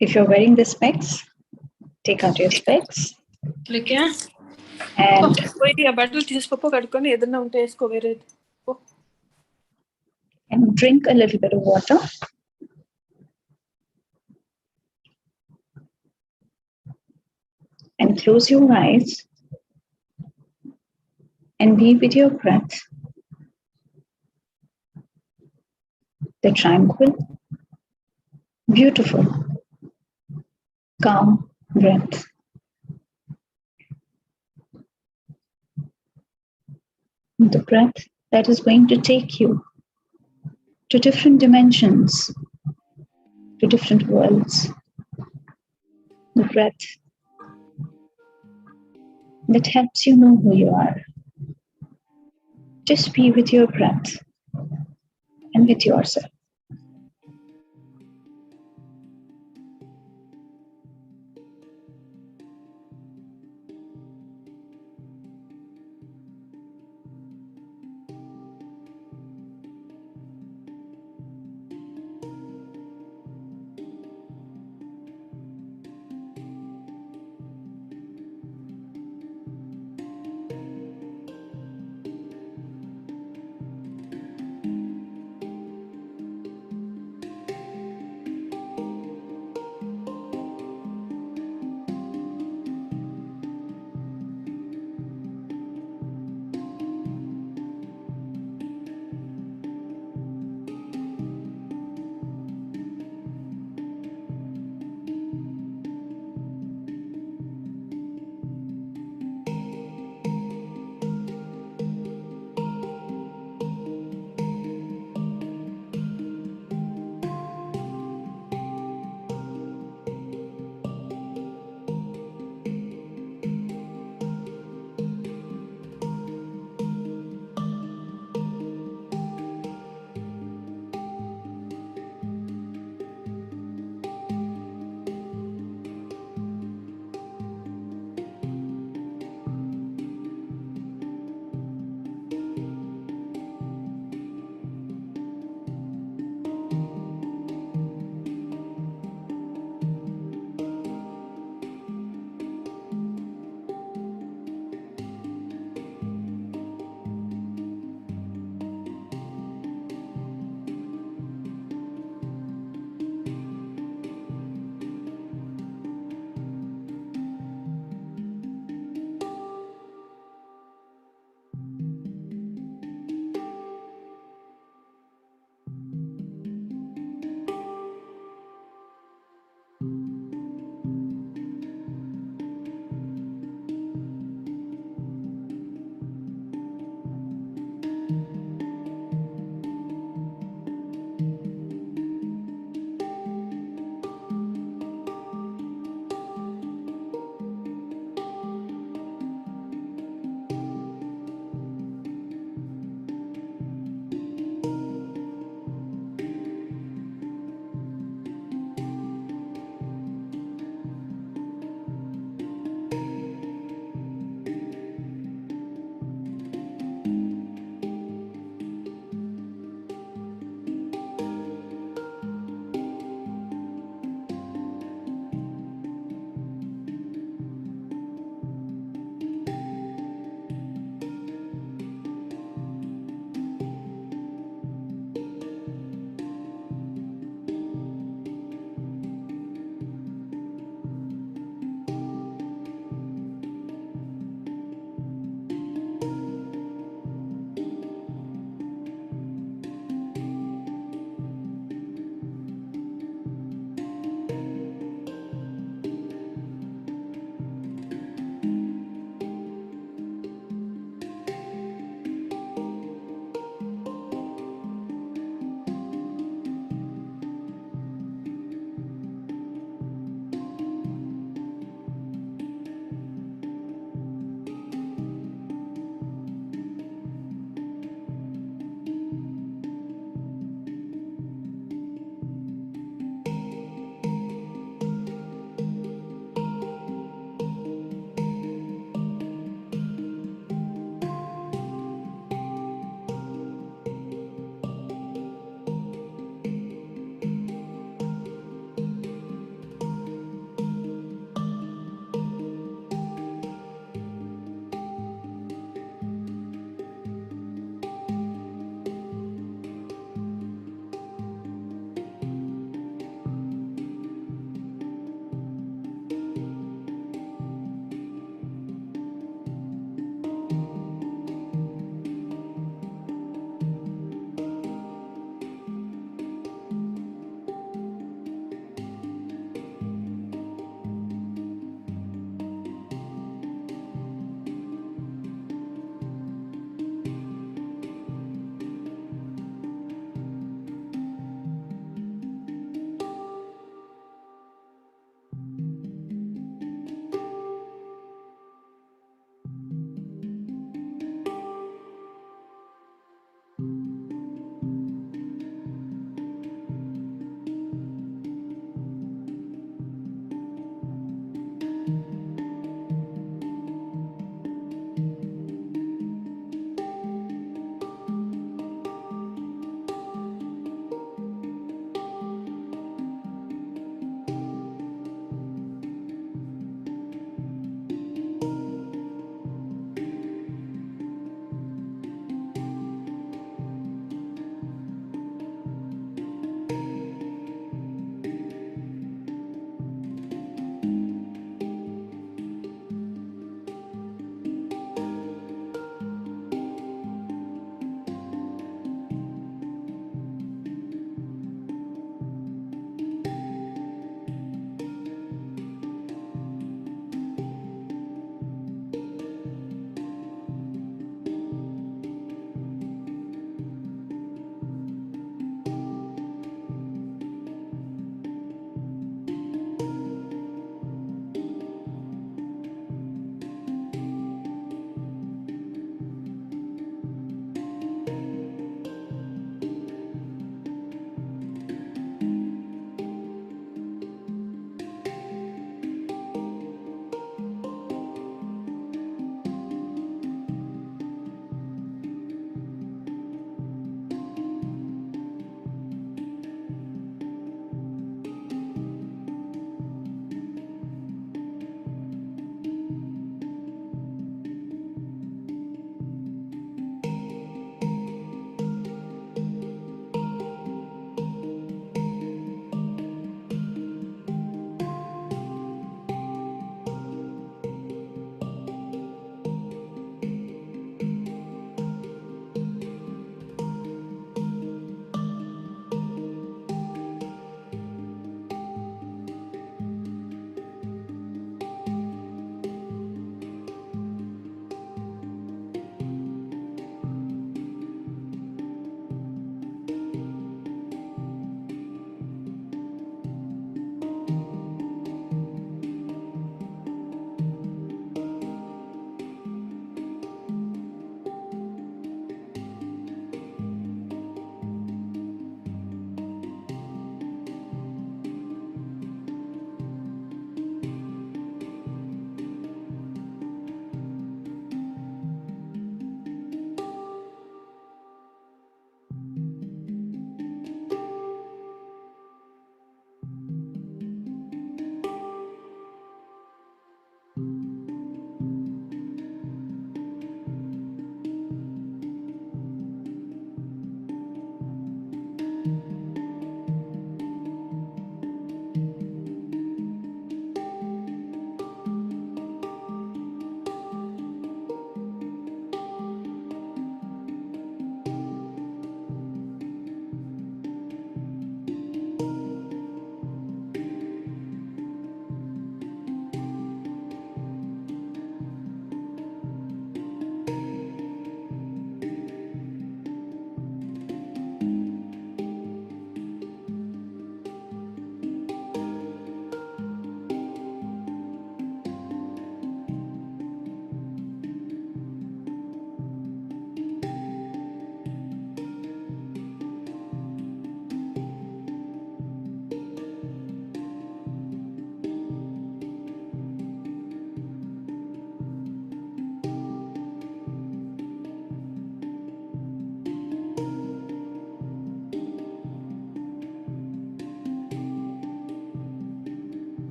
If you're wearing the specs, take out your specs. Okay. And బట్టలు తీసుకోపో కడుక్కొని ఏదన్నా ఉంటే వేసుకో వేరేది. and drink a little bit of water. And close your eyes and be with your breath. The tranquil, beautiful, calm breath. The breath that is going to take you to different dimensions, to different worlds. The breath that helps you know who you are. Just be with your breath and with yourself.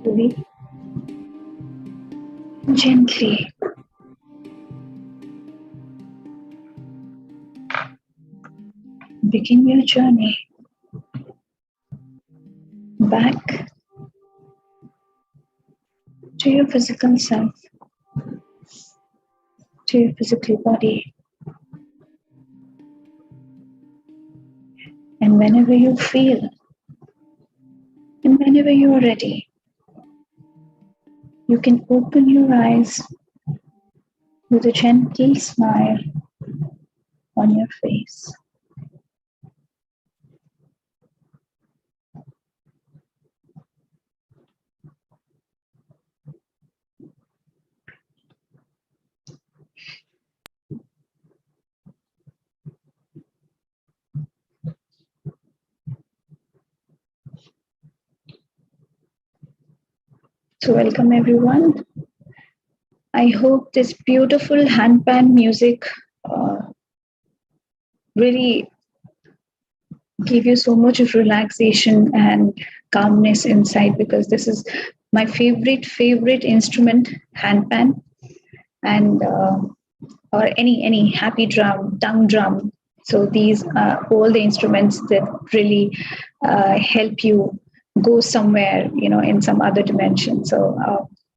slowly, gently. Begin your journey back to your physical self, to your physical body. And whenever you feel and whenever you are ready, you can open your eyes with a gentle smile on your face. So welcome everyone. I hope this beautiful handpan music really give you so much of relaxation and calmness inside, because this is my favorite instrument, handpan, and or any happy drum, tongue drum. So these are all the instruments that really help you go somewhere, in some other dimension. So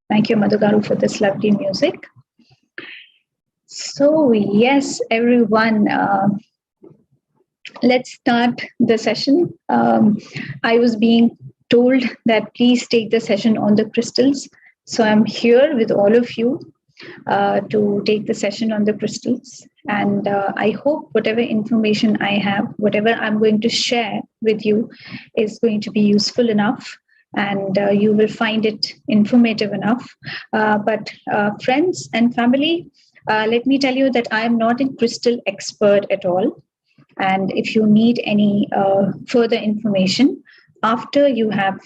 thank you, Madhugaru, for this lovely music. So yes, everyone, let's start the session. I was being told that please take the session on the crystals. So I'm here with all of you to take the session on the crystals. And I hope whatever information I have, whatever I'm going to share with you is going to be useful enough, and you will find it informative enough. But friends and family, let me tell you that I am not a crystal expert at all. And if you need any further information after you have,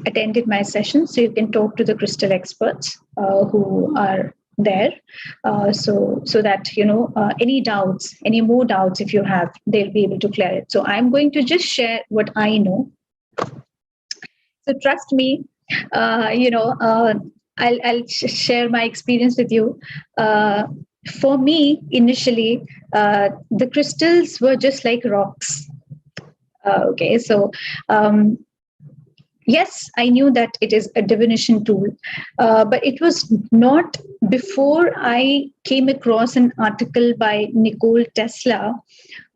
attended my session, so you can talk to the crystal experts who are there, so that any doubts, any more doubts if you have, they'll be able to clear it. So I'm going to just share what I know. So trust me, I'll share my experience with you. For me, initially, the crystals were just like rocks. Okay, so yes, I knew that it is a divination tool, but it was not before I came across an article by Nikola Tesla,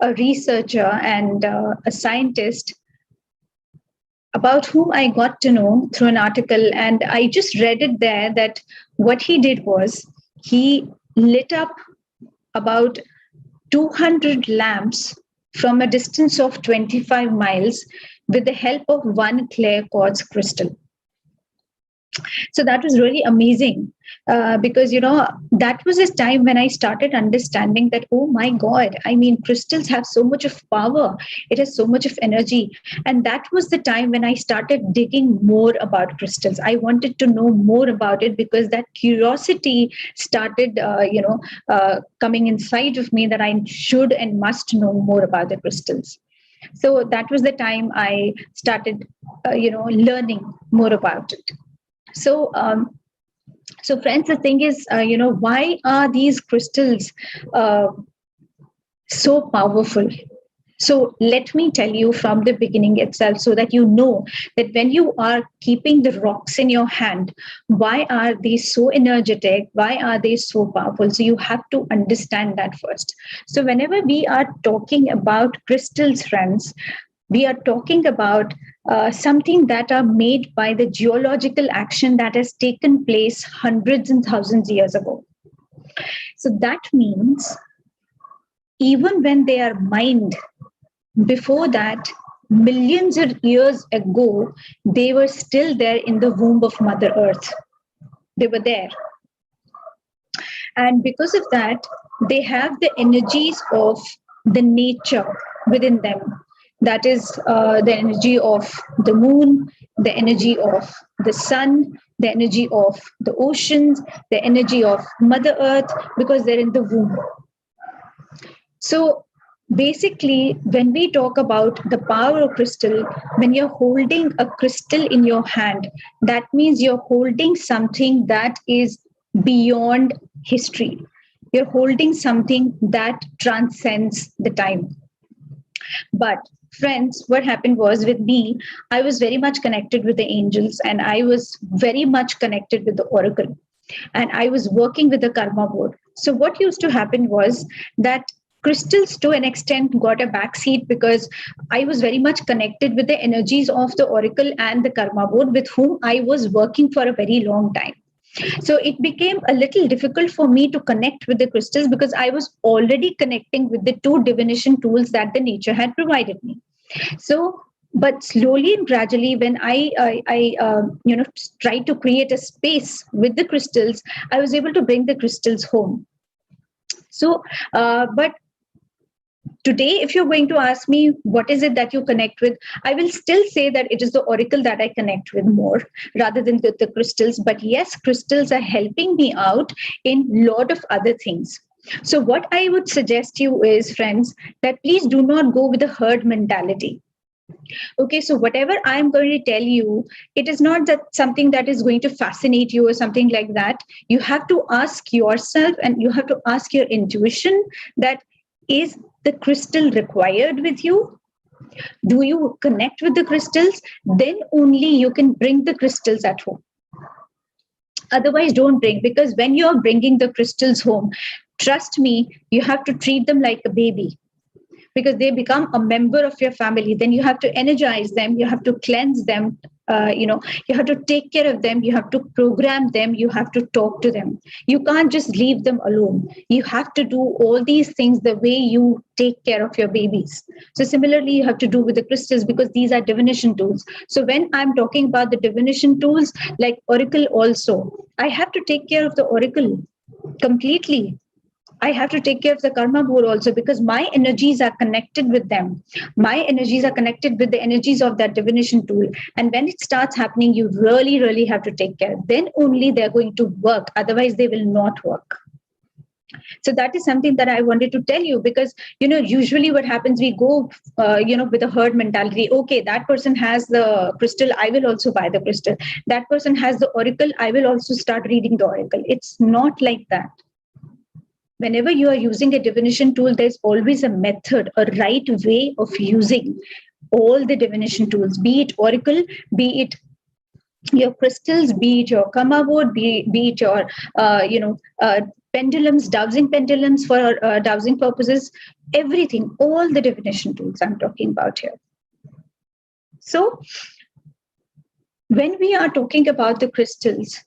a researcher and a scientist, about whom I got to know through an article. And I just read it there that what he did was he lit up about 200 lamps from a distance of 25 miles with the help of one clear quartz crystal. So that was really amazing, because that was a time when I started understanding that, oh my god, I mean, crystals have so much of power, it has so much of energy. And that was the time when I started digging more about crystals. I wanted to know more about it, because that curiosity started coming inside of me, that I should and must know more about the crystals. So that was the time I started learning more about it. So so friends, the thing is, why are these crystals so powerful? So let me tell you from the beginning itself, so that you know that when you are keeping the rocks in your hand, why are they so energetic? Why are they so powerful? So you have to understand that first. So whenever we are talking about crystals, friends, we are talking about something that are made by the geological action that has taken place hundreds and thousands of years ago. So that means even when they are mined, before that, millions of years ago, they were still there in the womb of Mother Earth. They were there. And because of that, they have the energies of the nature within them. That is the energy of the moon, the energy of the sun, the energy of the oceans, the energy of Mother Earth, because they're in the womb. So Basically, when we talk about the power of crystal, when you're holding a crystal in your hand, that means you're holding something that is beyond history. You're holding something that transcends the time. But friends, what happened was with me, I was very much connected with the angels, and I was very much connected with the oracle, and I was working with the karma board. So what used to happen was that crystals to an extent got a backseat because I was very much connected with the energies of the oracle and the karma board with whom I was working for a very long time. So it became a little difficult for me to connect with the crystals because I was already connecting with the two divination tools that the nature had provided me. So, but slowly and gradually, when I tried to create a space with the crystals, I was able to bring the crystals home. So, but today, if you're going to ask me what is it that you connect with, I will still say that it is the oracle that I connect with more rather than the crystals. But yes, crystals are helping me out in lot of other things. So what I would suggest you is, friends, that please do not go with the herd mentality. Okay, so whatever I'm going to tell you, it is not that something that is going to fascinate you or something like that. You have to ask yourself and you have to ask your intuition that is the crystal required with you? Do you connect with the crystals? Then only you can bring the crystals at home. Otherwise, don't bring, because when you're bringing the crystals home, trust me, you have to treat them like a baby because they become a member of your family. Then you have to energize them, you have to cleanse them, you have to take care of them, you have to program them, you have to talk to them. You can't just leave them alone. You have to do all these things the way you take care of your babies. So similarly, you have to do with the crystals because these are divination tools. So when I'm talking about the divination tools like oracle also, I have to take care of the oracle completely. I have to take care of the karma board also because my energies are connected with them. My energies are connected with the energies of that divination tool. And when it starts happening, you really, really have to take care. Then only they're going to work. Otherwise, they will not work. So that is something that I wanted to tell you because, usually what happens, we go, with a herd mentality. Okay, that person has the crystal. I will also buy the crystal. That person has the oracle. I will also start reading the oracle. It's not like that. Whenever you are using a divination tool, there's always a method, a right way of using all the divination tools, be it oracle, be it your crystals, be it your karma board, be it your, pendulums, dowsing pendulums for dowsing purposes, everything, all the divination tools I'm talking about here. So when we are talking about the crystals,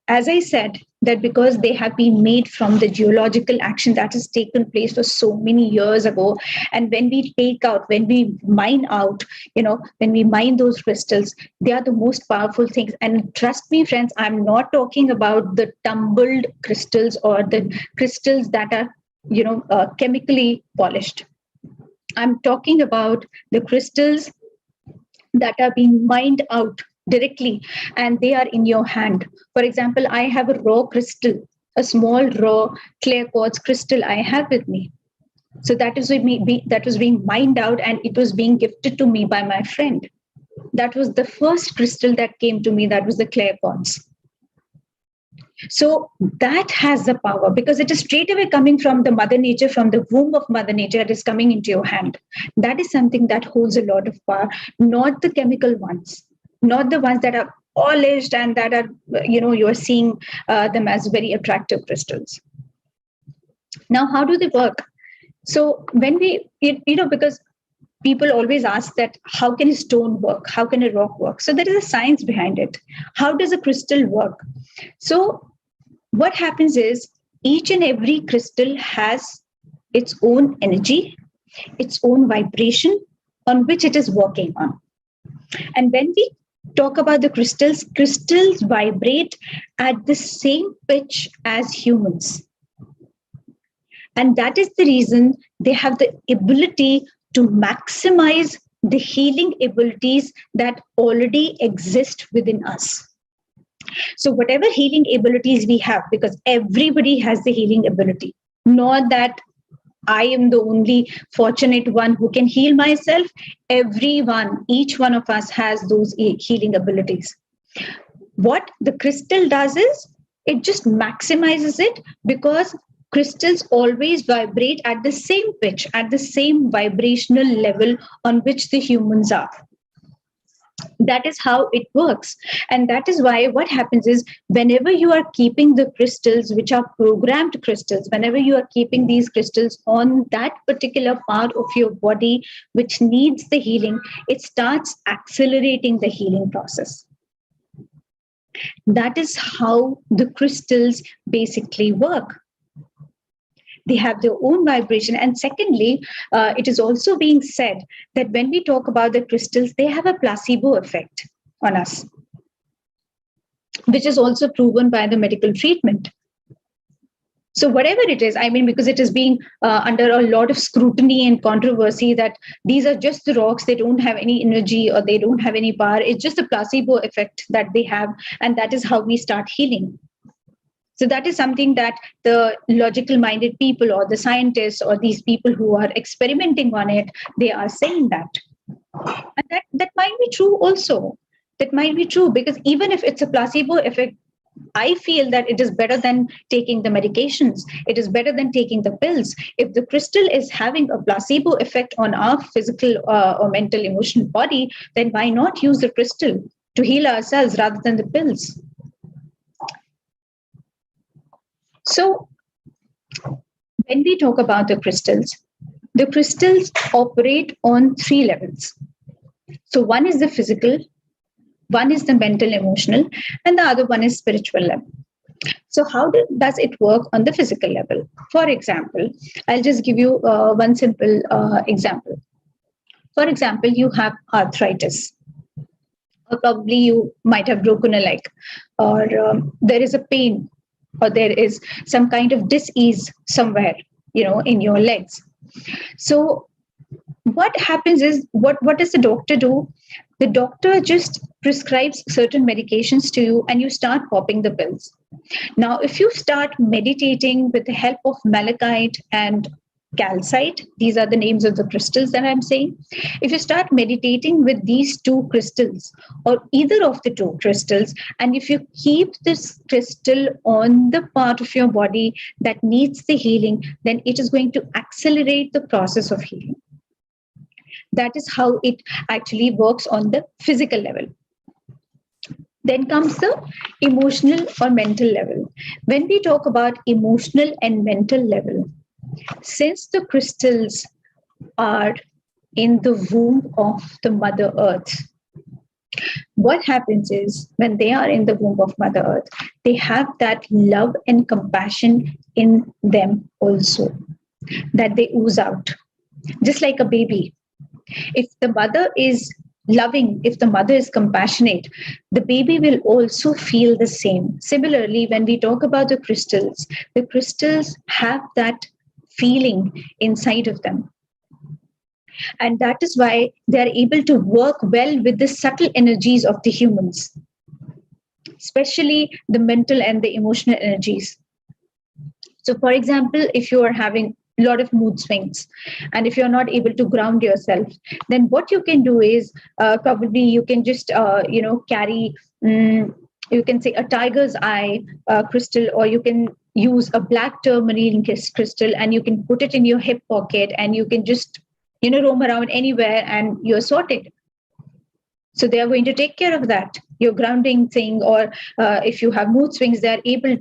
as I said, that because they have been made from the geological action that has taken place for so many years ago, and when we take out, when we mine out, when we mine those crystals, they are the most powerful things. And trust me, friends, I'm not talking about the tumbled crystals or the crystals that are, chemically polished. I'm talking about the crystals that are being mined out directly and they are in your hand. For example, I have a raw crystal, a small raw clear quartz crystal I have with me. So that is that was being mined out and it was being gifted to me by my friend. That was the first crystal that came to me. That was the clear quartz. So that has the power because it is straight away coming from the mother nature, from the womb of mother nature. It is coming into your hand. That is something that holds a lot of power, not the chemical ones, not the ones that are polished and that are, you are seeing them as very attractive crystals. Now, how do they work? So when because people always ask that how can a stone work? How can a rock work? So there is a science behind it. How does a crystal work? So what happens is each and every crystal has its own energy, its own vibration on which it is working on. And when we talk about the crystals, crystals vibrate at the same pitch as humans. And that is the reason they have the ability to maximize the healing abilities that already exist within us. So whatever healing abilities we have, because everybody has the healing ability, not that I am the only fortunate one who can heal myself. Everyone, each one of us has those healing abilities. What the crystal does is it just maximizes it, because crystals always vibrate at the same pitch, at the same vibrational level on which the humans are. That is how it works. And that is why what happens is, whenever you are keeping the crystals, which are programmed crystals, whenever you are keeping these crystals on that particular part of your body which needs the healing, it starts accelerating the healing process. That is how the crystals basically work. They have their own vibration. And secondly, it is also being said that when we talk about the crystals, they have a placebo effect on us, which is also proven by the medical treatment. So whatever it is, I mean, because it is being under a lot of scrutiny and controversy that these are just the rocks, they don't have any energy or they don't have any power. It's just a placebo effect that they have. And that is how we start healing. So that is something that the logical minded people or the scientists or these people who are experimenting on it, they are saying that. And that might be true also. That might be true, because even if it's a placebo effect, I feel that it is better than taking the medications. It is better than taking the pills. If the crystal is having a placebo effect on our physical or mental, emotional body, then why not use the crystal to heal ourselves rather than the pills? So when we talk about the crystals operate on 3 levels. So one is the physical, one is the mental, emotional, and the other one is spiritual level. So how does it work on the physical level? For example, I'll just give you one simple example. For example, you have arthritis, or probably you might have broken a leg, or there is a pain, or there is some kind of dis-ease somewhere, in your legs. So what happens is, what does the doctor do? The doctor just prescribes certain medications to you and you start popping the pills. Now, if you start meditating with the help of malachite and calcite, these are the names of the crystals that I'm saying. If you start meditating with these 2 crystals, or either of the 2 crystals, and if you keep this crystal on the part of your body that needs the healing, then it is going to accelerate the process of healing. That is how it actually works on the physical level. Then comes the emotional or mental level. When we talk about emotional and mental level, since the crystals are in the womb of the Mother Earth, what happens is, when they are in the womb of Mother Earth, they have that love and compassion in them also, that they ooze out, just like a baby. If the mother is loving, if the mother is compassionate, the baby will also feel the same. Similarly, when we talk about the crystals have that feeling inside of them. And that is why they are able to work well with the subtle energies of the humans, especially the mental and the emotional energies. So, for example, if you are having a lot of mood swings, and if you're not able to ground yourself, then what you can do is probably you can just carry you can say a tiger's eye crystal, or you can use a black tourmaline crystal, and you can put it in your hip pocket, and you can just roam around anywhere and you're sorted. So they are going to take care of that, your grounding thing. Or if you have mood swings, they'll be able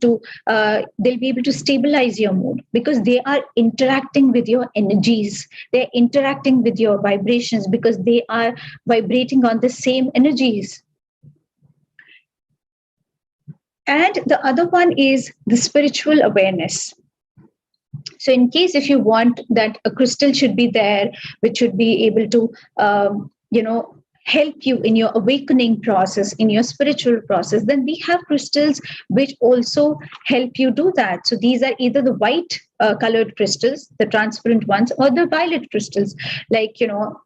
to stabilize your mood, because they are interacting with your energies. They're interacting with your vibrations, because they are vibrating on the same energies. And the other one is the spiritual awareness. So in case if you want that a crystal should be there, which should be able to, help you in your awakening process, in your spiritual process, then we have crystals which also help you do that. So these are either the white colored crystals, the transparent ones, or the violet crystals, like,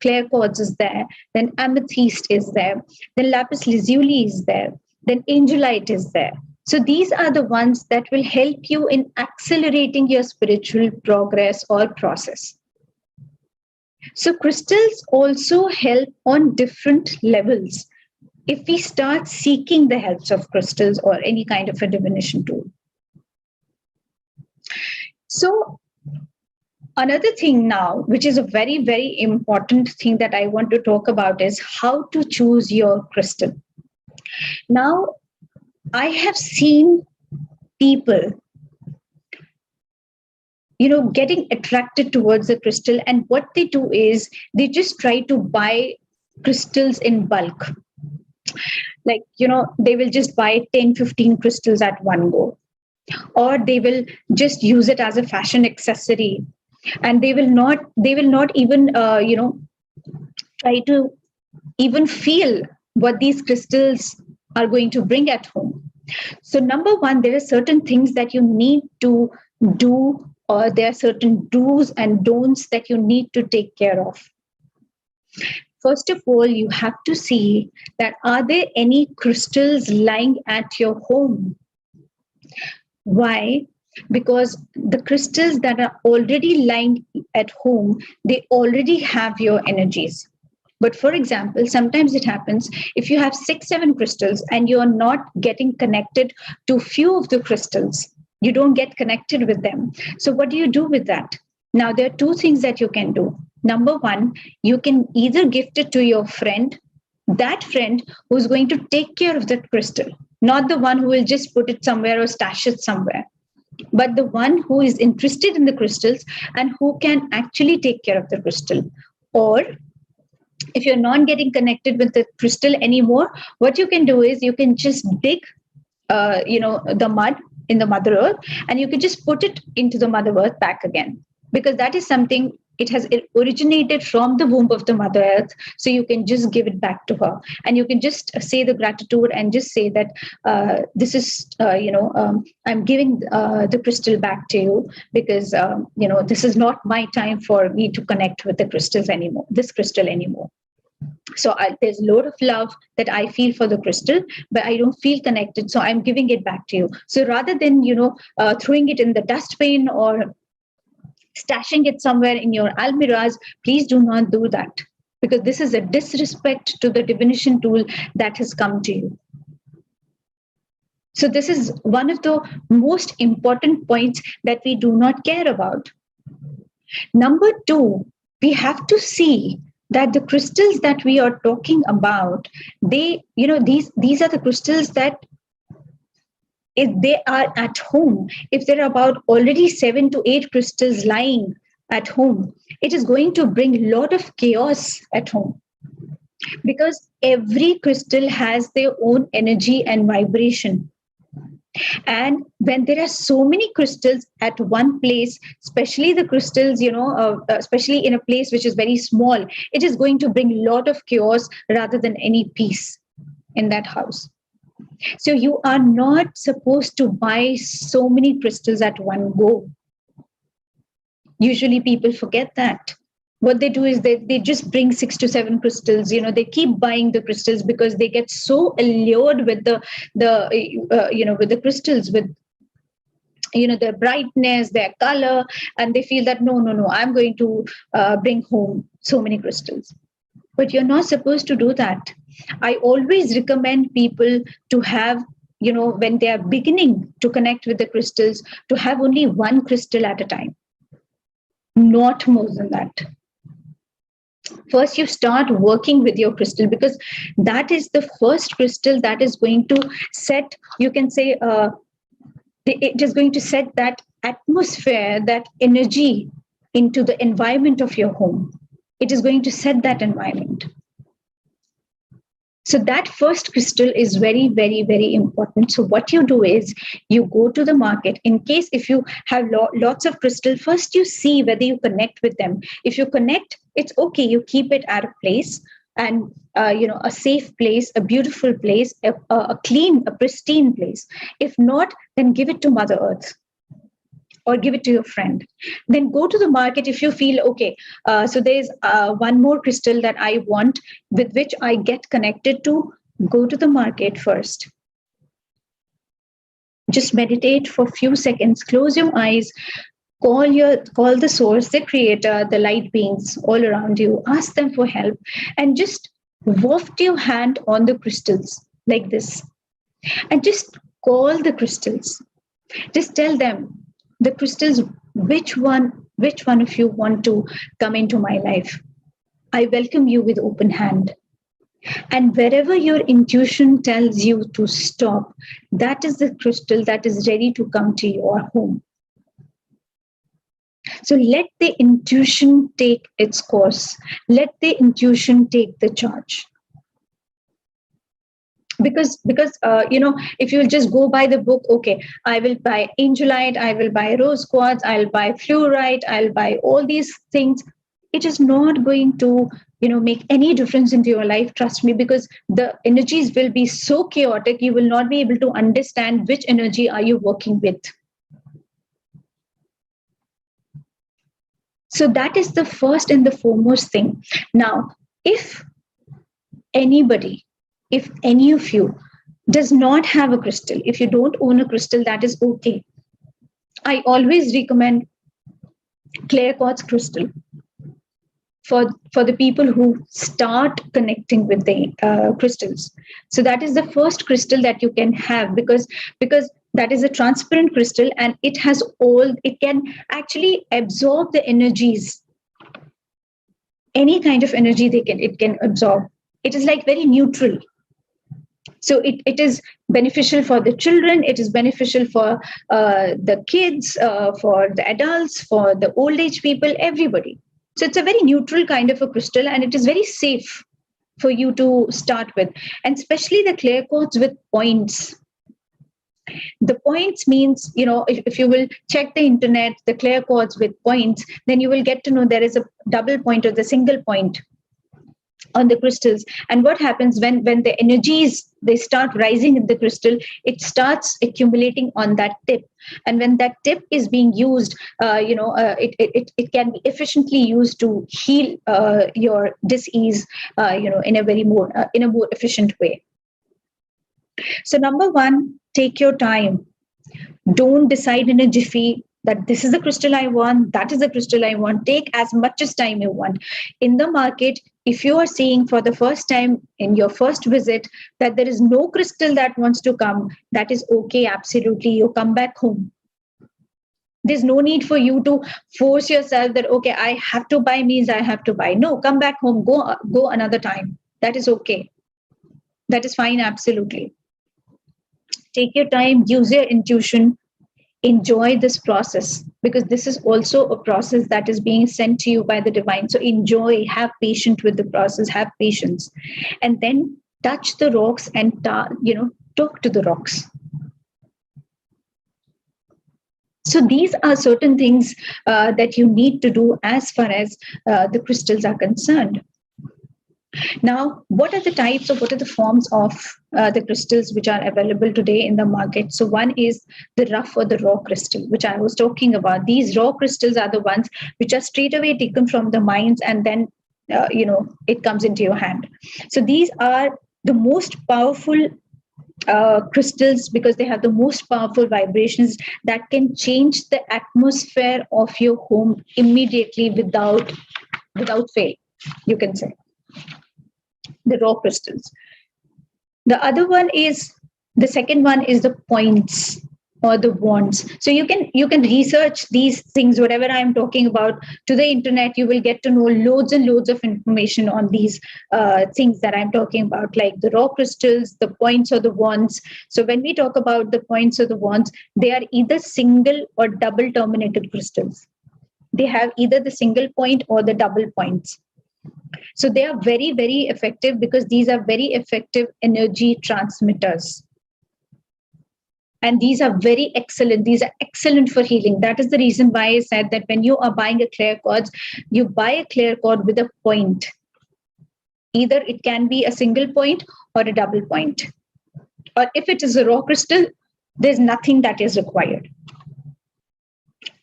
clear quartz is there, then amethyst is there, then lapis lazuli is there, then angelite is there. So these are the ones that will help you in accelerating your spiritual progress or process. So crystals also help on different levels. If we start seeking the helps of crystals or any kind of a divination tool. So another thing now, which is a very, very important thing that I want to talk about, is how to choose your crystal. Now, I have seen people, getting attracted towards the crystal, and what they do is they just try to buy crystals in bulk. Like, they will just buy 10, 15 crystals at one go, or they will just use it as a fashion accessory, and they will not even try to even feel what these crystals are going to bring at home. So number one, there are certain things that you need to do, or there are certain do's and don'ts that you need to take care of. First of all, you have to see that are there any crystals lying at your home. Why? Because the crystals that are already lying at home, they already have your energies. But for example, sometimes it happens if you have 6, 7 crystals and you're not getting connected to few of the crystals, you don't get connected with them. So what do you do with that? Now, there are two things that you can do. Number one, you can either gift it to your friend, that friend who's going to take care of that crystal, not the one who will just put it somewhere or stash it somewhere, but the one who is interested in the crystals and who can actually take care of the crystal. Or if you're not getting connected with the crystal anymore, what you can do is you can just dig the mud in the mother earth, and you can just put it into the mother earth back again, because that is something, it has originated from the womb of the mother earth. So you can just give it back to her, and you can just say the gratitude and just say that this is I'm giving the crystal back to you, because this is not my time for me to connect with the crystals anymore, this crystal anymore. So there's a lot of love that I feel for the crystal, but I don't feel connected, so I'm giving it back to you. So rather than throwing it in the dustbin or stashing it somewhere in your almirahs, please do not do that, because this is a disrespect to the divination tool that has come to you. So this is one of the most important points that we do not care about. Number two, we have to see that the crystals that we are talking about, these are the crystals that, if they are at home, if there are about already 7 to 8 crystals lying at home, it is going to bring a lot of chaos at home, because every crystal has their own energy and vibration. And when there are so many crystals at one place, especially the crystals, especially in a place which is very small, it is going to bring a lot of chaos rather than any peace in that house. So you are not supposed to buy so many crystals at one go. Usually people forget that. What they do is they just bring 6 to 7 crystals. They keep buying the crystals because they get so allured with with the crystals, with their brightness, their color, and they feel that no, I'm going to bring home so many crystals. But you're not supposed to do that. I always recommend people to have, when they are beginning to connect with the crystals, to have only one crystal at a time, not more than that. First, you start working with your crystal, because that is the first crystal that is going to set, you can say, it is going to set that atmosphere, that energy into the environment of your home. It is going to set that environment. So that first crystal is very, very, very important. So what you do is you go to the market. In case if you have lots of crystal, first you see whether you connect with them. If you connect, it's okay. You keep it at a place, and a safe place, a beautiful place, a clean, a pristine place. If not, then give it to Mother Earth, or give it to your friend. Then go to the market if you feel okay. So there's one more crystal that I want, with which I get connected to. Go to the market first. Just meditate for a few seconds, close your eyes, call the source, the creator, the light beings all around you, ask them for help, and just waft your hand on the crystals like this, and just call the crystals. Just tell them, the crystals, which one of you want to come into my life. I welcome you with open hand. And wherever your intuition tells you to stop, that is the crystal that is ready to come to your home. So let the intuition take its course. Let the intuition take the charge. Because if you'll just go by the book, okay, I will buy angelite, I will buy rose quartz, I'll buy fluorite, I'll buy all these things, it is not going to make any difference into your life, trust me, because the energies will be so chaotic, you will not be able to understand which energy are you working with. So that is the first and the foremost thing. Now, if any of you does not have a crystal, if you don't own a crystal, that is okay. I always recommend clear quartz crystal for the people who start connecting with the crystals. So that is the first crystal that you can have, because that is a transparent crystal, and it can actually absorb the energies, any kind of energy it can absorb. It is like very neutral. So it is beneficial for the children, it is beneficial for the kids, for the adults, for the old age people, everybody. So it's a very neutral kind of a crystal, and it is very safe for you to start with. And especially the clear quartz with points. The points means, if you will check the internet, the clear quartz with points, then you will get to know there is a double point or the single point on the crystals. And what happens when the energies, they start rising in the crystal, it starts accumulating on that tip. And when that tip is being used, it can be efficiently used to heal your disease, in a more efficient way. So number one, take your time. Don't decide in a jiffy that this is the crystal I want, that is the crystal I want. Take as much as time you want. In the market, if you are seeing for the first time in your first visit that there is no crystal that wants to come, that is okay, absolutely. You come back home. There's no need for you to force yourself that, okay, I have to buy means I have to buy. No, come back home, go another time. That is okay. That is fine, absolutely. Take your time, use your intuition, enjoy this process, because this is also a process that is being sent to you by the divine. So enjoy, have patience with the process, have patience, and then touch the rocks and talk to the rocks. So these are certain things that you need to do as far as the crystals are concerned. Now, what are the types, or what are the forms of the crystals which are available today in the market? So one is the rough or the raw crystal, which I was talking about. These raw crystals are the ones which are straight away taken from the mines, and then it comes into your hand. So these are the most powerful crystals, because they have the most powerful vibrations that can change the atmosphere of your home immediately without fail, you can say. The raw crystals. The second one is the points or the wands. So you can research these things, whatever I'm talking about, to the internet. You will get to know loads and loads of information on these things that I'm talking about, like the raw crystals, the points or the wands. So when we talk about the points or the wands, they are either single or double terminated crystals. They have either the single point or the double points. So they are very, very effective, because these are very effective energy transmitters. And these are very excellent. These are excellent for healing. That is the reason why I said that when you are buying a clear quartz, you buy a clear quartz with a point. Either it can be a single point or a double point. Or if it is a raw crystal, there's nothing that is required.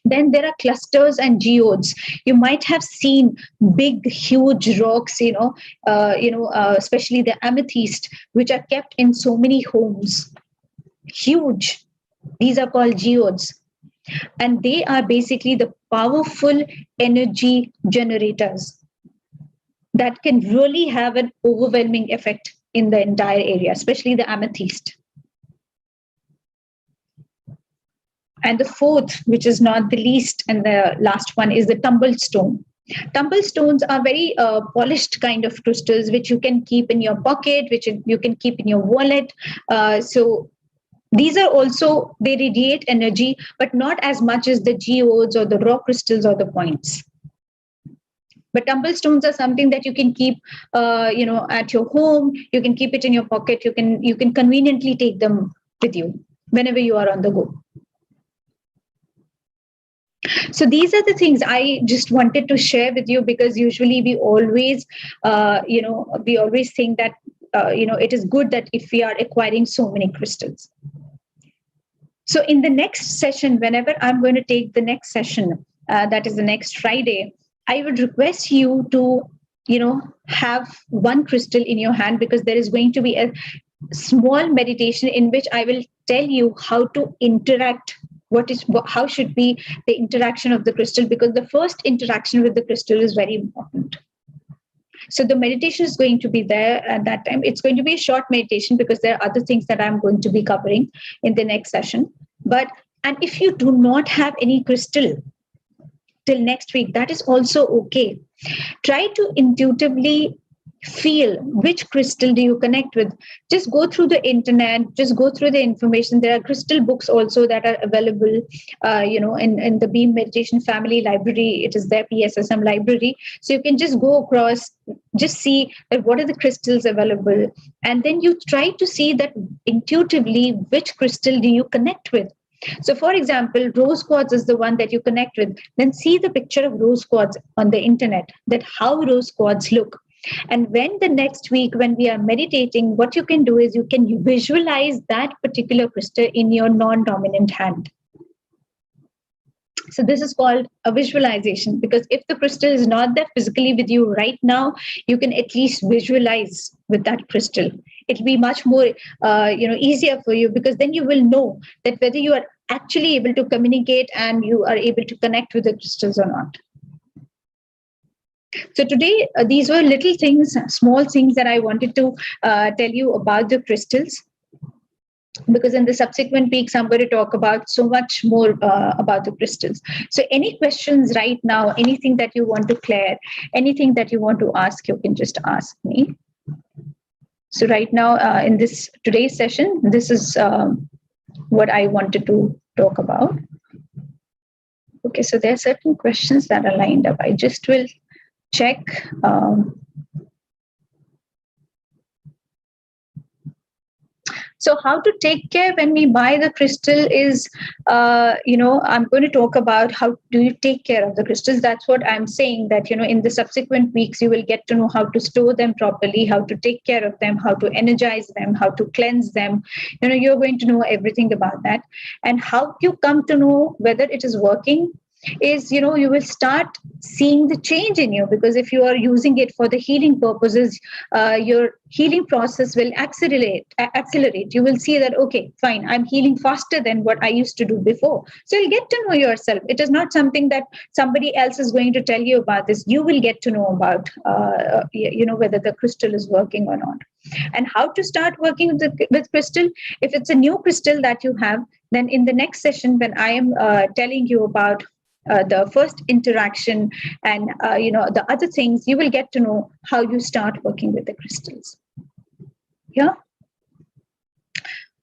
Then there are clusters and geodes. You might have seen big, huge rocks, especially the amethyst, which are kept in so many homes. Huge. These are called geodes. And they are basically the powerful energy generators that can really have an overwhelming effect in the entire area, especially the amethyst. And the fourth, which is not the least, and the last one, is the tumble stone. Tumble stones are very polished kind of crystals, which you can keep in your pocket, which you can keep in your wallet. So these are also, they radiate energy, but not as much as the geodes or the raw crystals or the points. But tumble stones are something that you can keep, at your home. You can keep it in your pocket. You can conveniently take them with you whenever you are on the go. So these are the things I just wanted to share with you, because usually we always, we always think that, it is good that if we are acquiring so many crystals. So in the next session, whenever I'm going to take the next session, that is the next Friday, I would request you to, have one crystal in your hand, because there is going to be a small meditation in which I will tell you how to interact. How should be the interaction of the crystal, because the first interaction with the crystal is very important. So the meditation is going to be there at that time. It's going to be a short meditation, because there are other things that I'm going to be covering in the next session. And if you do not have any crystal till next week, that is also okay. Try to intuitively feel which crystal do you connect with. Just go through the internet, just go through the information. There are crystal books also that are available, in the Beam Meditation Family Library. It is their PSSM library. So you can just go across, just see that what are the crystals available. And then you try to see that intuitively which crystal do you connect with. So, for example, rose quartz is the one that you connect with. Then see the picture of rose quartz on the internet, that how rose quartz look. And when the next week, when we are meditating, what you can do is you can visualize that particular crystal in your non-dominant hand. So this is called a visualization, because if the crystal is not there physically with you right now, you can at least visualize with that crystal. It'll be much more, easier for you, because then you will know that whether you are actually able to communicate and you are able to connect with the crystals or not. So today, these were little things, small things that I wanted to tell you about the crystals, because in the subsequent weeks, I'm going to talk about so much more about the crystals. So any questions right now, anything that you want to clear, anything that you want to ask, you can just ask me. So right now, in this today's session, this is what I wanted to talk about. Okay, so there are certain questions that are lined up. I just will check. So how to take care when we buy the crystal is, I'm going to talk about how do you take care of the crystals. That's what I'm saying, that, in the subsequent weeks, you will get to know how to store them properly, how to take care of them, how to energize them, how to cleanse them. You're going to know everything about that. And how you come to know whether it is working is, you will start seeing the change in you, because if you are using it for the healing purposes, your healing process will accelerate. You will see that, okay, fine, I'm healing faster than what I used to do before. So you'll get to know yourself. It is not something that somebody else is going to tell you about this. You will get to know about, whether the crystal is working or not. And how to start working with crystal. If it's a new crystal that you have, then in the next session, when I am telling you about the first interaction and the other things, you will get to know how you start working with the crystals. Yeah.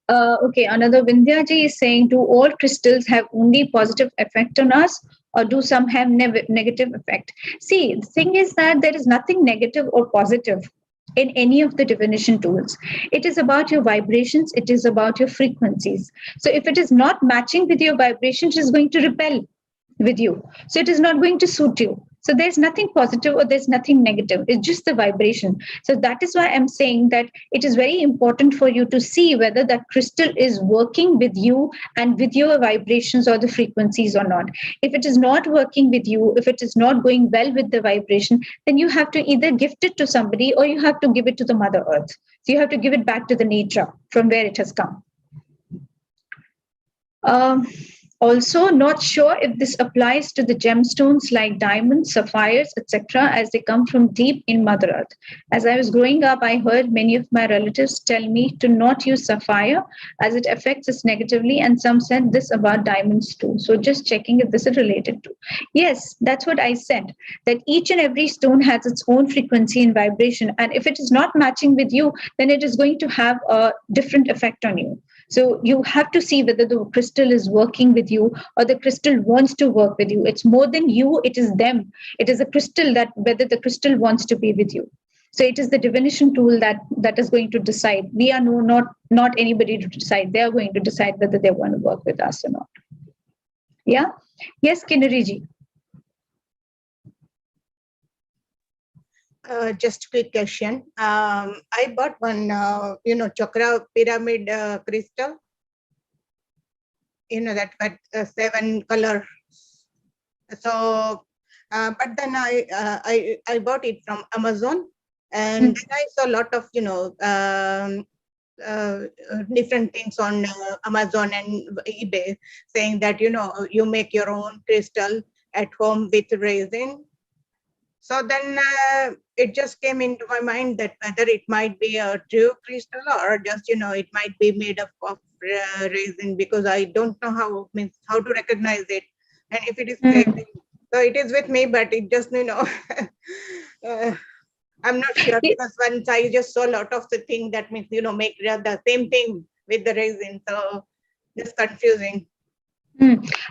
Okay, another Vindhyaji is saying, do all crystals have only positive effect on us, or do some have negative effect? See, the thing is that there is nothing negative or positive in any of the divination tools. It is about your vibrations. It is about your frequencies. So if it is not matching with your vibrations, it is going to repel with you. So it is not going to suit you. So there's nothing positive or there's nothing negative. It's just the vibration. So that is why I'm saying that it is very important for you to see whether that crystal is working with you and with your vibrations or the frequencies or not. If it is not working with you, if it is not going well with the vibration, then you have to either gift it to somebody or you have to give it to the Mother Earth. So you have to give it back to the nature from where it has come. Um, Also, not sure if this applies to the gemstones like diamonds, sapphires, etc., as they come from deep in Mother Earth. As I was growing up, I heard many of my relatives tell me to not use sapphire as it affects us negatively, and some said this about diamonds too. So, just checking if this is related to. Yes, that's what I said. That each and every stone has its own frequency and vibration, and if it is not matching with you, then it is going to have a different effect on you. So you have to see whether the crystal is working with you or the crystal wants to work with you. It's more than you, it is them. It is a crystal that whether the crystal wants to be with you. So it is the divination tool that is going to decide. We are not anybody to decide. They are going to decide whether they want to work with us or not. Yeah. Yes, Kinariji. Just quick question. I bought one, chakra pyramid crystal. That 7 color. So, but then I bought it from Amazon, and then I saw a lot of different things on Amazon and eBay saying that you make your own crystal at home with resin. So then it just came into my mind that whether it might be a true crystal or just it might be made up of resin, because I don't know how to recognize it, and if it is fake. So it is with me, but it just I'm not sure, because once I just saw a lot of the thing that means make the same thing with the resin, so just confusing.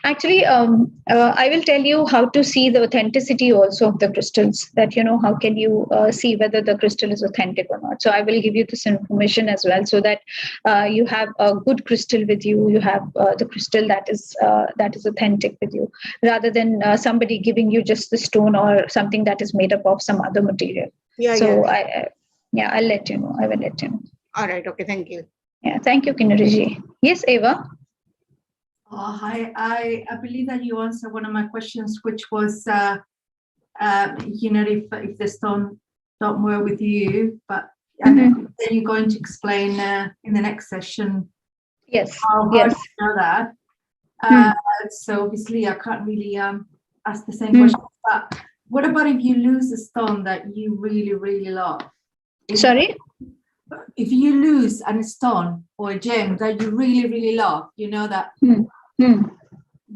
Actually, I will tell you how to see the authenticity also of the crystals. That how can you see whether the crystal is authentic or not. So I will give you this information as well, so that you have a good crystal with you. You have the crystal that is authentic with you, rather than somebody giving you just the stone or something that is made up of some other material. I'll let you know. I will let you know. All right. Okay. Thank you. Yeah. Thank you, Kinariji. Yes, Eva. Hi, I believe that you answered one of my questions, which was, if the stone don't work with you, but then you're going to explain in the next session. Yes. How yes. do you know that? So obviously I can't really ask the same question. But what about if you lose a stone that you really, really love? Sorry? If you lose a stone or a gem that you really, really love, that you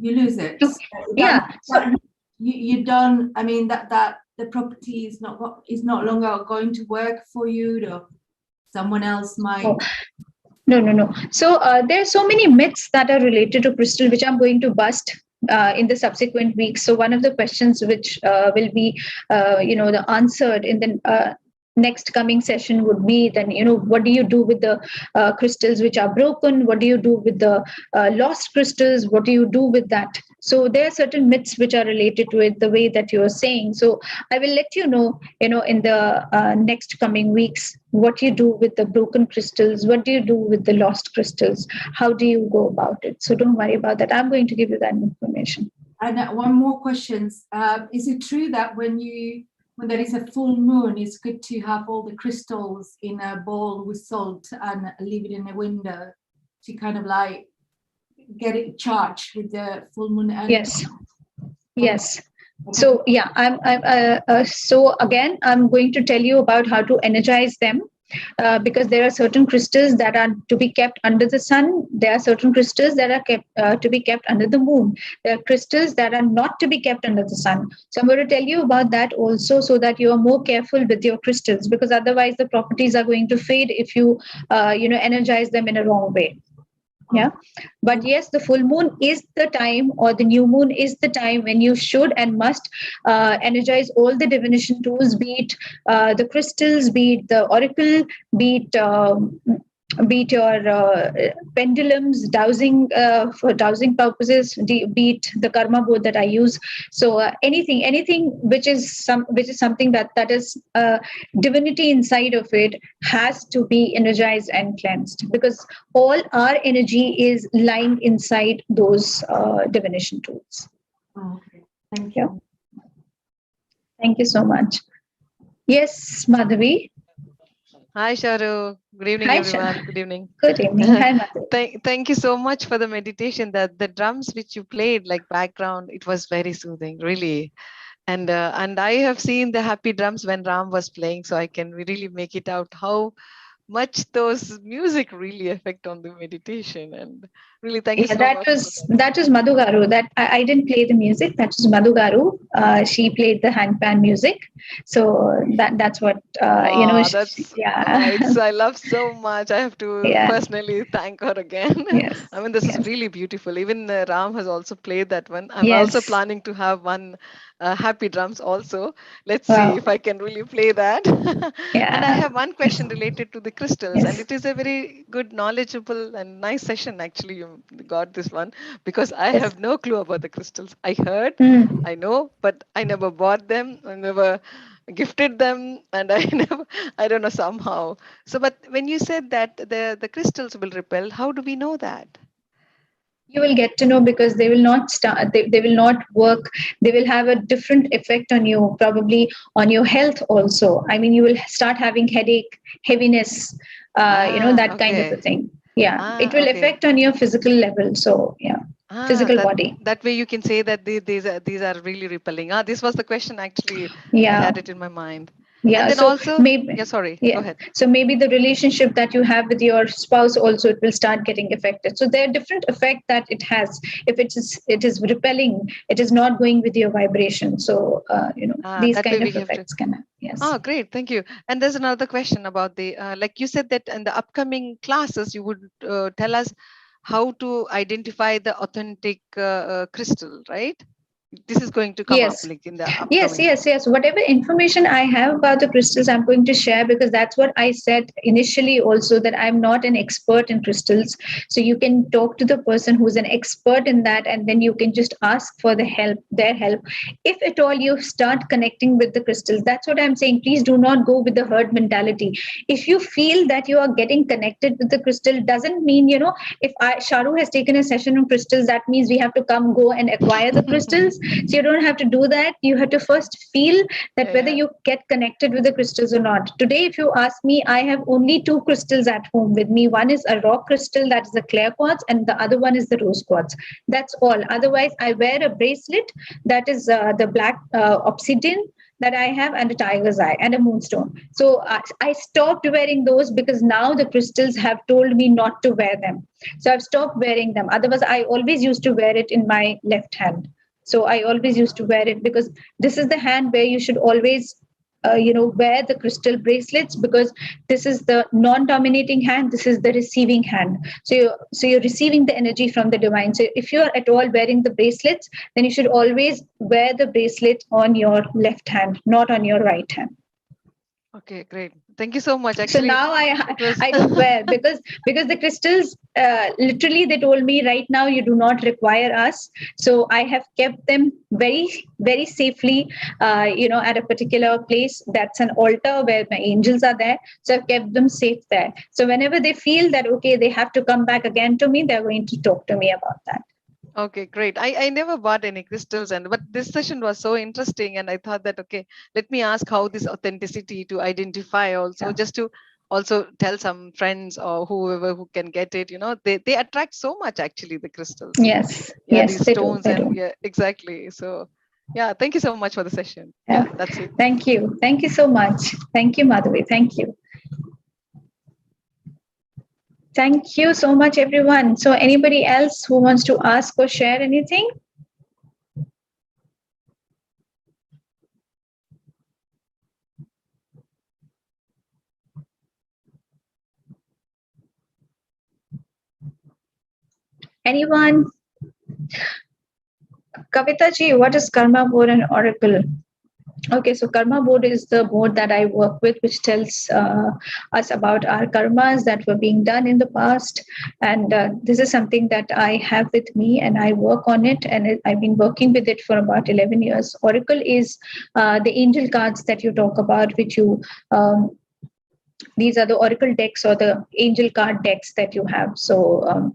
lose it. You don't. I mean that the property is not longer going to work for you. Or someone else might. Oh. No. So there are so many myths that are related to crystal, which I'm going to bust in the subsequent weeks. So one of the questions which will be, the answered in the next coming session would be then, what do you do with the crystals which are broken? What do you do with the lost crystals? What do you do with that? So there are certain myths which are related to it, the way that you are saying. So I will let you know, in the next coming weeks, what you do with the broken crystals, what do you do with the lost crystals, how do you go about it. So don't worry about that. I'm going to give you that information. And one more question. Is it true that when there is a full moon, it's good to have all the crystals in a bowl with salt and leave it in a window to kind of like get it charged with the full moon energy? Yes. So so again, I'm going to tell you about how to energize them. Because there are certain crystals that are to be kept under the sun. There are certain crystals that are kept to be kept under the moon. There are crystals that are not to be kept under the sun. So I'm going to tell you about that also, so that you are more careful with your crystals, because otherwise the properties are going to fade if you energize them in a wrong way. Yeah, but yes, the full moon is the time, or the new moon is the time when you should and must energize all the divination tools, be it the crystals, be it the oracle, be it your pendulums, dowsing for dowsing purposes, be it the karma board that I use. So anything which is something that is divinity inside of it has to be energized and cleansed, because all our energy is lying inside those divination tools. Okay, thank you. Thank you so much. Yes, Madhavi. Hi, Sharoo. Good evening, Hi, everyone. Good evening. Good evening. Hi, Madhu. Thank you so much for the meditation. The drums which you played, like background, it was very soothing, really. And I have seen the happy drums when Ram was playing, so I can really make it out how much those music really affect on the meditation. And really, thank you Yeah, so much for that. that was Madhu Garu. That I didn't play the music. That was Madhu Garu. She played the handpan music. So that's what Wow, yeah. it's I love so much. I have to Yeah. personally thank her again. Yes. I mean, this is Yes. really beautiful. Even Ram has also played that one. I'm also Yes. planning to have one happy drums also. Let's see Wow. if I can really play that. And I Yeah. have one question related to the crystals, and Yes. it is a very good, knowledgeable, and nice session. Actually, you got this one because I Yes. have no clue about the crystals. I heard, Mm. I know, but I never bought them. I never gifted them, and I never, I don't know, somehow. So but when you said that the crystals will repel, how do we know that? You will get to know because they will not start, they will not work. They will have a different effect on you, probably on your health also. I mean, you will start having headache, heaviness, that kind of a Okay. thing. Yeah, it will Okay. affect on your physical level. So yeah, physical That body. that way you can say that these are really repelling. This was the question actually. I Yeah. had it in my mind. And Yeah, then so also, maybe, yeah, sorry, go yeah, ahead. so maybe the relationship that you have with your spouse also, it will start getting affected. So there are different effect that it has. If it is repelling, it is not going with your vibration. So these That way kind we of have to. effects can have. Yes. Oh, great. Thank you. And there's another question about the, like you said that in the upcoming classes, you would tell us how to identify the authentic crystal, right? This is going to come up Yes. like in the Yes, upcoming. yes, yes. Whatever information I have about the crystals, I'm going to share because that's what I said initially also, that I'm not an expert in crystals. So you can talk to the person who's an expert in that, and then you can just ask for their help. If at all you start connecting with the crystals, that's what I'm saying. Please do not go with the herd mentality. If you feel that you are getting connected with the crystal, doesn't mean, if Sharoo has taken a session on crystals, that means we have to go and acquire the crystals. So you don't have to do that. You have to first feel that whether Yeah. you get connected with the crystals or not. Today, if you ask me, I have only two crystals at home with me. One is a rock crystal, that is the clear quartz, and the other one is the rose quartz. That's all. Otherwise, I wear a bracelet that is the black obsidian that I have, and a tiger's eye and a moonstone. So I stopped wearing those because now the crystals have told me not to wear them. So I've stopped wearing them. Otherwise, I always used to wear it in my left hand. So I always used to wear it because this is the hand where you should always wear the crystal bracelets, because this is the non-dominating hand, this is the receiving hand. So you're receiving the energy from the divine. So if you're at all wearing the bracelets, then you should always wear the bracelet on your left hand, not on your right hand. Okay, great. Thank you so much. So Actually, now it was. I don't wear, because the crystals, literally they told me right now you do not require us. So I have kept them very, very safely, at a particular place. That's an altar where my angels are there. So I've kept them safe there. So whenever they feel that okay, they have to come back again to me, they're going to talk to me about that. Okay, great. I never bought any crystals, and but this session was so interesting, and I thought that okay, let me ask how this authenticity to identify also, Yeah. just to also tell some friends or whoever who can get it. They attract so much actually, the crystals. Yes, Yeah, yes, these they do. stones, They and do. yeah, exactly. So yeah, thank you so much for the session. Yeah, Yeah. that's it. Thank you. Thank you so much. Thank you, Madhavi. Thank you. Thank you so much, everyone. So, anybody else who wants to ask or share anything? Anyone? Kavita ji, what is Karma Board and Oracle? Okay, so Karma Board is the board that I work with, which tells us about our karmas that were being done in the past. And this is something that I have with me, and I work on it. And I've been working with it for about 11 years. Oracle is the angel cards that you talk about, which you these are the oracle decks or the angel card decks that you have. So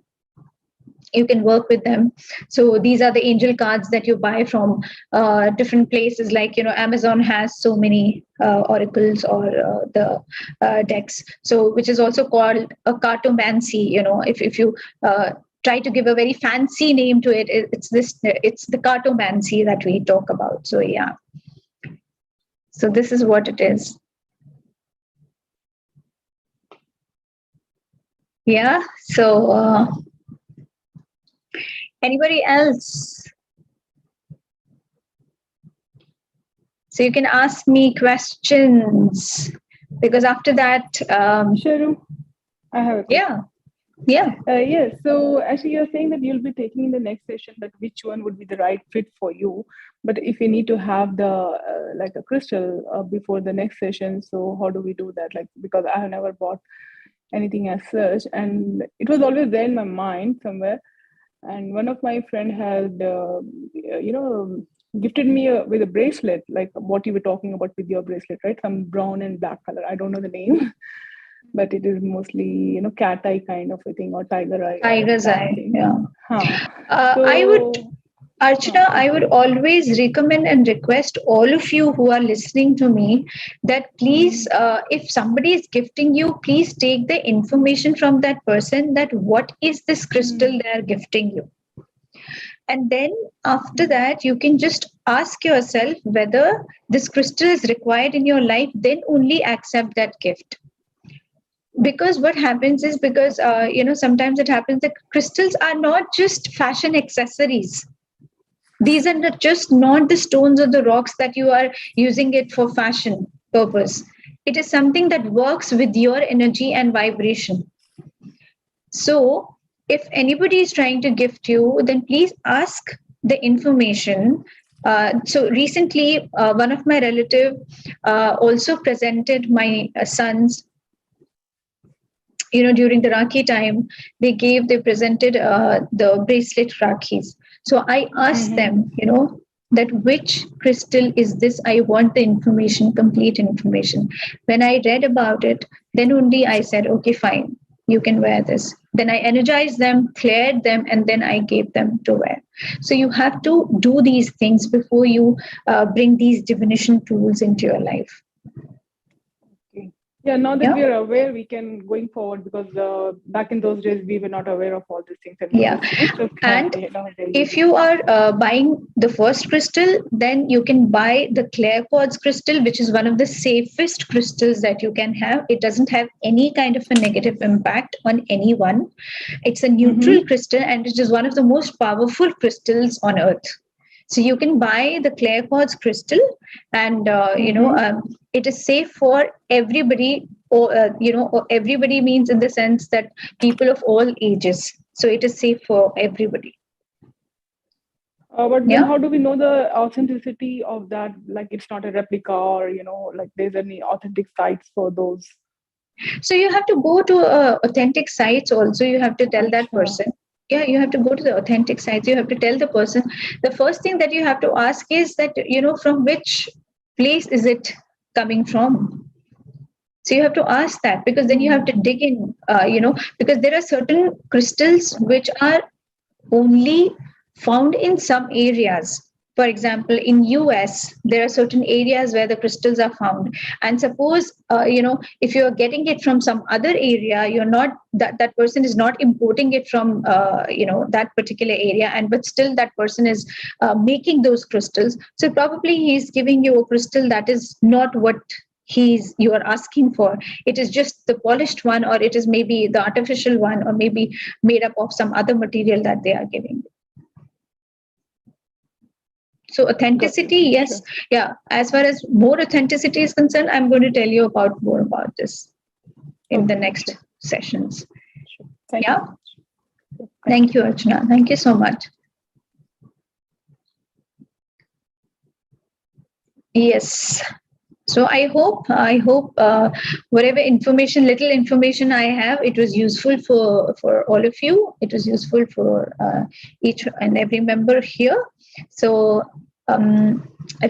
you can work with them. So these are the angel cards that you buy from different places, like Amazon has so many oracles or the decks, so which is also called a cartomancy. If you try to give a very fancy name to it, it's the cartomancy that we talk about. So yeah, so this is what it is. Yeah, so anybody else? So you can ask me questions, because after that, Sharoo, I have a question. Yeah. Yes. So actually, you're saying that you'll be taking in the next session that which one would be the right fit for you. But if you need to have the like a crystal before the next session, so how do we do that? Like, because I have never bought anything as such, and it was always there in my mind somewhere. And one of my friend had, gifted me with a bracelet, like what you were talking about with your bracelet, right? Some brown and black color. I don't know the name. But it is mostly cat eye kind of a thing, or tiger eye, Tiger's eye. thing. Yeah. So, I would, Archana, I would always recommend and request all of you who are listening to me that please, if somebody is gifting you, please take the information from that person, that what is this crystal they are gifting you. And then after that, you can just ask yourself whether this crystal is required in your life, then only accept that gift. Because what happens is, because sometimes it happens that crystals are not just fashion accessories. These are not the stones or the rocks that you are using it for fashion purpose. It is something that works with your energy and vibration. So if anybody is trying to gift you, then please ask the information. So recently, one of my relative also presented my son's, during the Rakhi time, they presented the bracelet Rakhis. So I asked them, that which crystal is this? I want the information, complete information. When I read about it, then only I said, okay, fine, you can wear this. Then I energized them, cleared them, and then I gave them to wear. So you have to do these things before you bring these divination tools into your life. Yeah, now that we are aware, we can going forward, because back in those days we were not aware of all these things. And if you are buying the first crystal, then you can buy the clear quartz crystal, which is one of the safest crystals that you can have. It doesn't have any kind of a negative impact on anyone. It's a neutral crystal, and it is one of the most powerful crystals on earth. So you can buy the clear quartz crystal, and it is safe for everybody. Or everybody means in the sense that people of all ages. So it is safe for everybody. But then how do we know the authenticity of that? Like, it's not a replica, or like there's any authentic sites for those? So you have to go to authentic sites. Also, you have to tell that person. Yeah, you have to go to the authentic sites. You have to tell the person. The first thing that you have to ask is that, from which place is it coming from? So you have to ask that, because then you have to dig in, because there are certain crystals which are only found in some areas. For example, in US, there are certain areas where the crystals are found. And suppose, if you're getting it from some other area, you're not, that person is not importing it from, that particular area, but still that person is making those crystals. So probably he's giving you a crystal that is not what you are asking for. It is just the polished one, or it is maybe the artificial one, or maybe made up of some other material that they are giving. So authenticity, yes. Yeah. As far as more authenticity is concerned, I'm going to tell you more about this in the next sessions. Thank you. Thank you, Archana. Thank you so much. Yes. So I hope whatever little information I have, it was useful for all of you. It was useful for each and every member here. So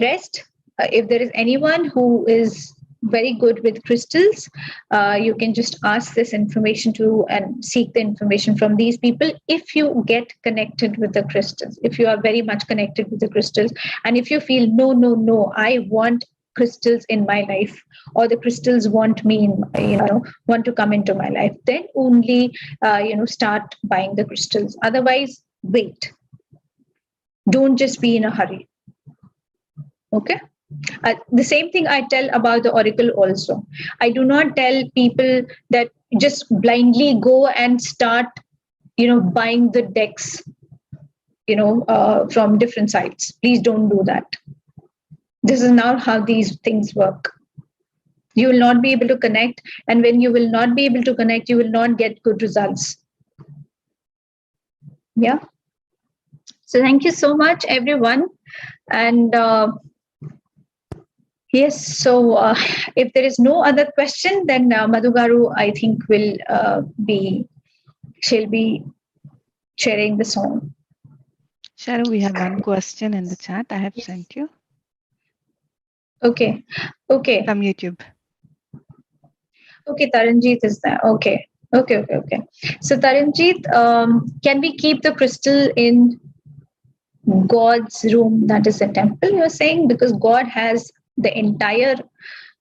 rest. If there is anyone who is very good with crystals, you can just ask this information to and seek the information from these people. If you get connected with the crystals, if you are very much connected with the crystals, and if you feel no, I want crystals in my life, or the crystals want me in, want to come into my life, then only start buying the crystals. Otherwise, wait. Don't just be in a hurry. Okay. The same thing I tell about the oracle also. I do not tell people that just blindly go and start, buying the decks, from different sites. Please don't do that. This is not how these things work. You will not be able to connect, and when you will not be able to connect, you will not get good results. Yeah. So thank you so much, everyone. And yes, so if there is no other question, then Madhugaru, I think, she'll be sharing the song. Sharoo, we have one question in the chat. I have sent you. Okay. From YouTube. Okay, Taranjeet is there. Okay. So Taranjeet, can we keep the crystal in God's room, that is the temple, you're saying? Because God has the entire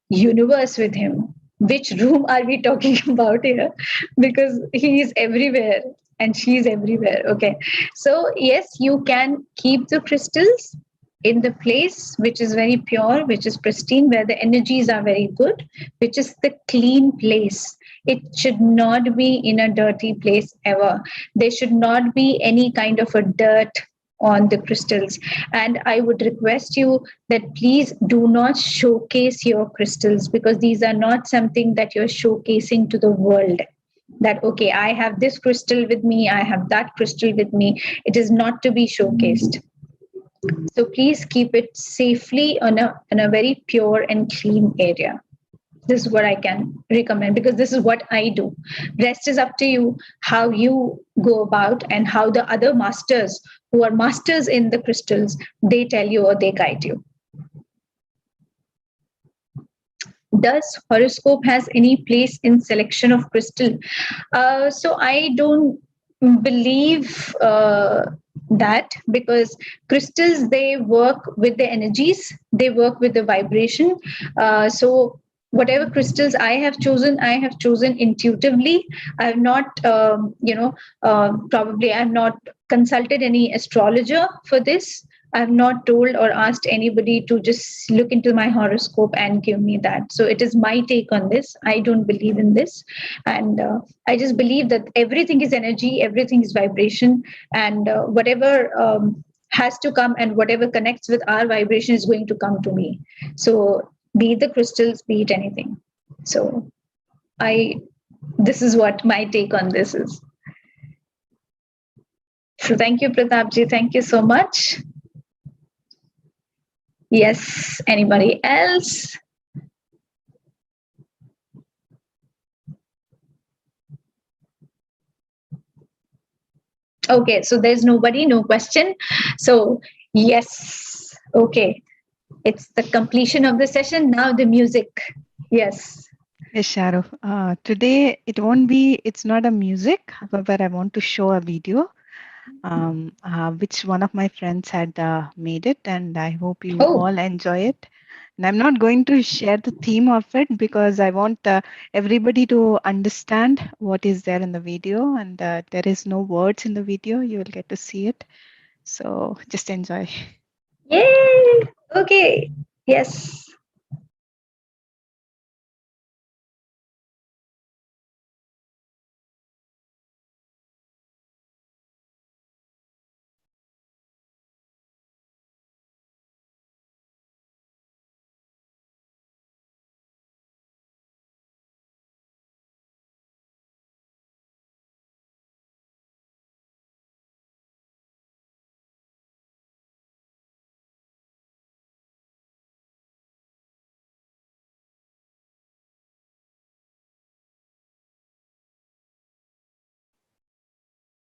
universe with him. Which room are we talking about here? Because he is everywhere and she's everywhere. Okay. So, yes, you can keep the crystals in the place which is very pure, which is pristine, where the energies are very good, which is the clean place. It should not be in a dirty place ever. There should not be any kind of a dirt on the crystals. And I would request you that please do not showcase your crystals, because these are not something that you're showcasing to the world. That, okay, I have this crystal with me, I have that crystal with me. It is not to be showcased. So please keep it safely in a very pure and clean area. This is what I can recommend, because this is what I do. Rest is up to you, how you go about, and how the other masters who are masters in the crystals, they tell you or they guide you. Does horoscope has any place in selection of crystal? So I don't believe that, because crystals, they work with the energies, they work with the vibration. So whatever crystals I have chosen intuitively. I have not, probably I have not consulted any astrologer for this. I've not told or asked anybody to just look into my horoscope and give me that. So it is my take on this. I don't believe in this. And I just believe that everything is energy, everything is vibration, and whatever has to come and whatever connects with our vibration is going to come to me. So be it the crystals, be it anything. So this is what my take on this is. So thank you, Pratapji. Thank you so much. Yes, anybody else? Okay, so there's nobody, no question. So yes, okay. It's the completion of the session. Now the music. Yes. Yes, Sharoo. Today it's not a music. However, I want to show a video which one of my friends had made it, and I hope you all enjoy it. And I'm not going to share the theme of it because I want everybody to understand what is there in the video, and there is no words in the video. You will get to see it. So just enjoy. Yay! Okay. Yes.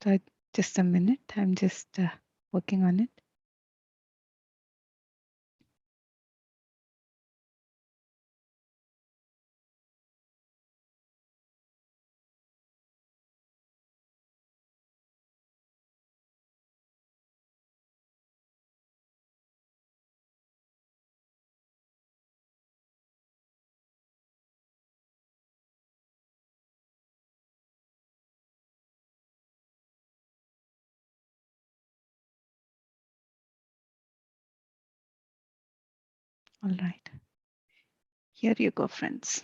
So just a minute. I'm just working on it. All right. Here you go, friends.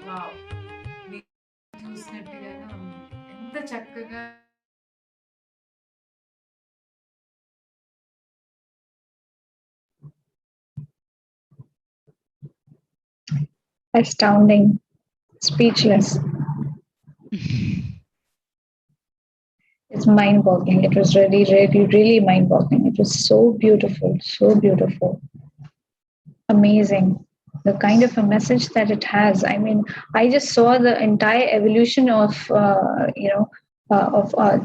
Wow! మీరు చూసినట్టుగానే ఉంది. ఎంత చక్కగా Astounding, speechless. It's mind-boggling. It was really, really, really mind-boggling. It was so beautiful, so beautiful, amazing. The kind of a message that it has. I mean, I just saw the entire evolution of,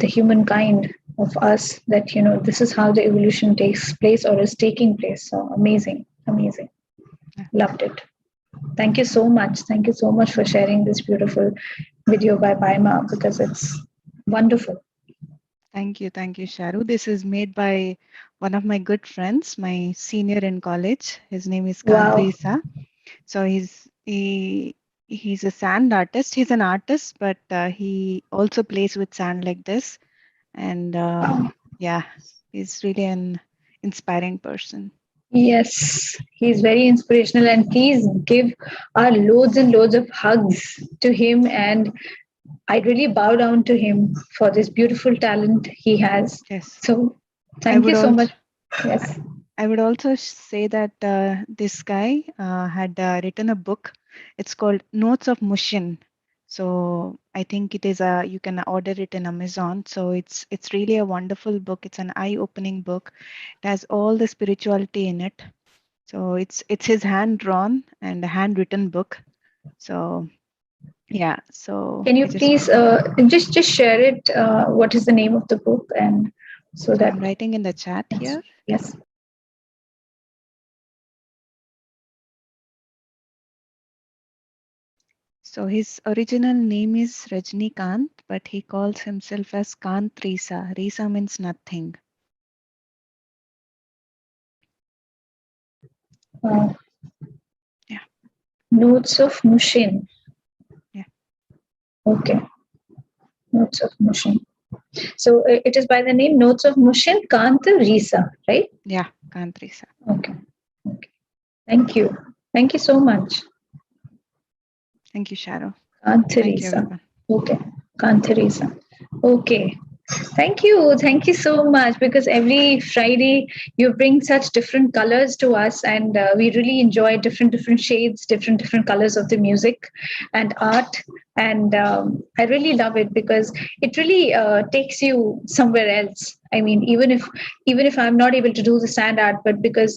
the humankind, of us. That this is how the evolution takes place or is taking place. So amazing, amazing. Loved it. Thank you so much. Thank you so much for sharing this beautiful video by Baima, because it's wonderful. Thank you, Sharoo. This is made by one of my good friends, my senior in college. His name is Wow. Kantrisa. So he's a sand artist. He's an artist, but he also plays with sand like this. And yeah, he's really an inspiring person. Yes, he's very inspirational, and please give our loads and loads of hugs to him. And I really bow down to him for this beautiful talent he has. Yes. So thank you so much. Yes. I would also say that this guy had written a book. It's called Notes of Mushin. So I think it is you can order it in Amazon. So it's really a wonderful book. It's an eye-opening book. It has all the spirituality in it. So it's his hand drawn and a handwritten book. So yeah. So can you please just share it? What is the name of the book? And so that I'm writing in the chat here. Yes. So his original name is Rajnikant, but he calls himself as Kant Risa. Risa means nothing. Yeah. Notes of Mushin. Yeah. Okay. Notes of Mushin. So it is by the name Notes of Mushin Kanta Risa, right? Yeah, Kant Risa. Okay. Okay. Thank you. Thank you so much. Thank you, Sharoo. Kanta Thank you, Risa. everyone. Okay. Kanta Risa. Okay. Thank you. Thank you so much, because every Friday you bring such different colors to us, and we really enjoy different shades, different colors of the music and art. And I really love it, because it really takes you somewhere else. I mean, even if I'm not able to do the sand art, but because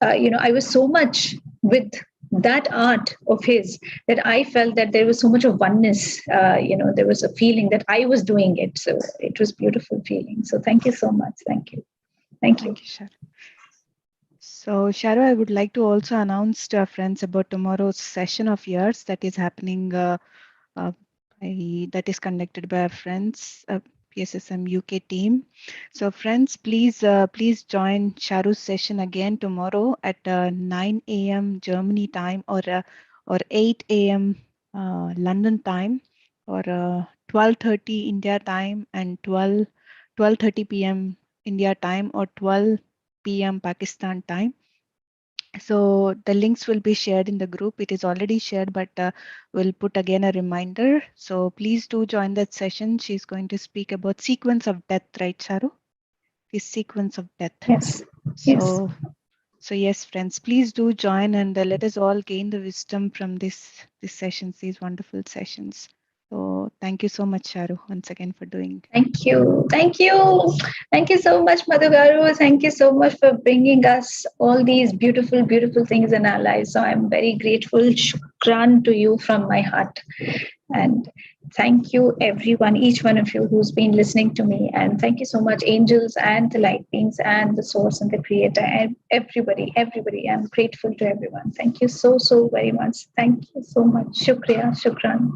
I was so much with that art of his that I felt that there was so much of oneness. There was a feeling that I was doing it. So it was beautiful feeling. So thank you so much. Thank you. Thank you. Thank you, Sharoo. So, Sharoo, I would like to also announce to our friends about tomorrow's session of yours that is happening, that is conducted by our friends, PSSM UK team. So, friends, please join Sharoo's session again tomorrow at 9 a.m. Germany time, or 8 a.m. London time, or 12:30 India time, and 12:30 p.m. India time, or 12 p.m. Pakistan time. So the links will be shared in the group. It is already shared, but we'll put again a reminder. So please do join that session. She's going to speak about sequence of death, right, Sharoo? The sequence of death. Yes. So So yes, friends, please do join and let us all gain the wisdom from these sessions, these wonderful sessions. So thank you so much, Sharoo, once again for doing. Thank you. Thank you. Thank you so much, Madhugaru. Thank you so much for bringing us all these beautiful, beautiful things in our lives. So I'm very grateful. Shukran to you from my heart. And thank you, everyone, each one of you who's been listening to me. And thank you so much, angels and the light beings and the source and the creator and everybody, everybody. I'm grateful to everyone. Thank you so, so very much. Thank you so much. Shukriya, shukran.